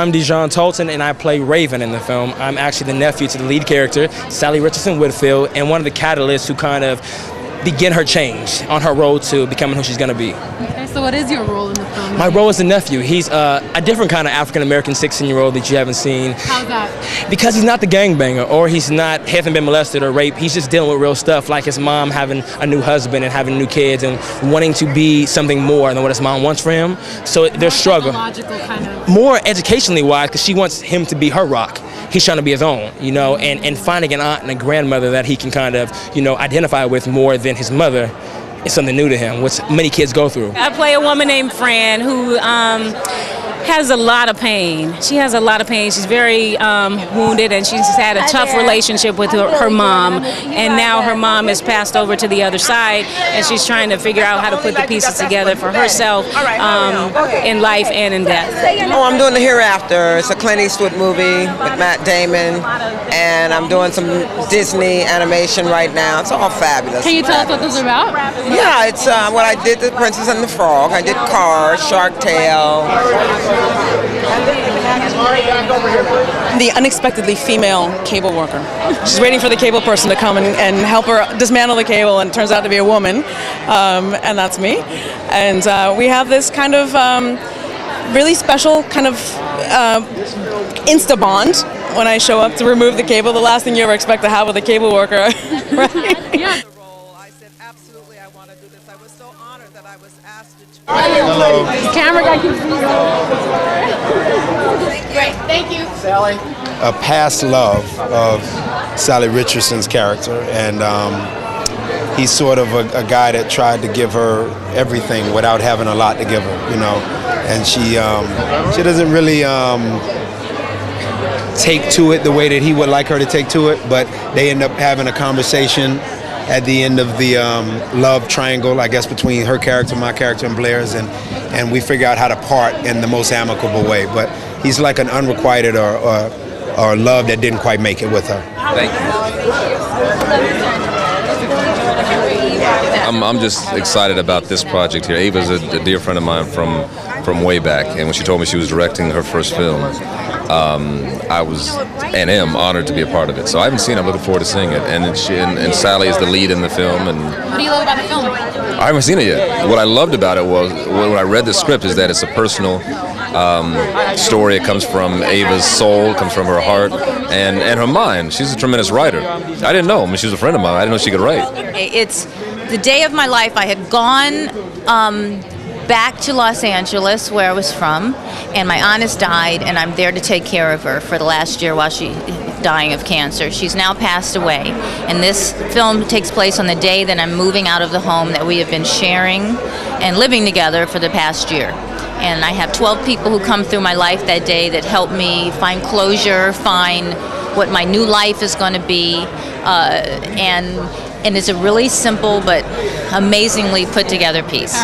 I'm Dijon Tolton, and I play Raven in the film. I'm actually the nephew to the lead character, Sally Richardson Whitfield, and one of the catalysts who kind of begin her change on her road to becoming who she's going to be. Okay, so what is your role in the film? My role is the nephew. He's a different kind of African-American 16-year-old that you haven't seen. How's that? Because he's not the gangbanger, or hasn't been molested or raped. He's just dealing with real stuff, like his mom having a new husband and having new kids and wanting to be something more than what his mom wants for him. So there's struggle. Logical kind of. More educationally wise, because she wants him to be her rock. He's trying to be his own, and finding an aunt and a grandmother that he can kind of, identify with more than his mother is something new to him, which many kids go through. I play a woman named Fran who has a lot of pain. She has a lot of pain. She's very wounded, and she's had a tough relationship with her mom, and now her mom has passed over to the other side, and she's trying to figure out how to put the pieces together for herself in life and in death. Oh, I'm doing The Hereafter. It's a Clint Eastwood movie with Matt Damon, and I'm doing some Disney animation right now. It's all fabulous. Can you tell us what this is about? Yeah, it's what I did, The Princess and the Frog. I did Cars, Shark Tale. The unexpectedly female cable worker. She's waiting for the cable person to come and help her dismantle the cable, and it turns out to be a woman, and that's me. And we have this kind of really special kind of insta bond when I show up to remove the cable. The last thing you ever expect to have with a cable worker, right? Yeah. I said, absolutely, I want to do this. I was so honored that I was asked to. Camera guy keeps Great, thank you. Sally? A past love of Sally Richardson's character, and he's sort of a guy that tried to give her everything without having a lot to give her, and she doesn't really take to it the way that he would like her to take to it, but they end up having a conversation at the end of the love triangle, I guess, between her character, my character, and Blair's, and we figure out how to part in the most amicable way. But he's like an unrequited or love that didn't quite make it with her. Thank you. I'm just excited about this project here. Ava's a dear friend of mine from way back, and when she told me she was directing her first film, I was and am honored to be a part of it. So I haven't seen it. I'm looking forward to seeing it. And and Sally is the lead in the film. And What do you love about the film? I haven't seen it yet. What I loved about it was, when I read the script, is that it's a personal story. It comes from Ava's soul, it comes from her heart, and her mind. She's a tremendous writer. I didn't know. I mean, she was a friend of mine. I didn't know she could write. It's the day of my life. I had gone back to Los Angeles, where I was from, and my aunt has died, and I'm there to take care of her for the last year while she's dying of cancer. She's now passed away, and this film takes place on the day that I'm moving out of the home that we have been sharing and living together for the past year. And I have 12 people who come through my life that day that help me find closure, find what my new life is going to be, and it's a really simple but amazingly put together piece.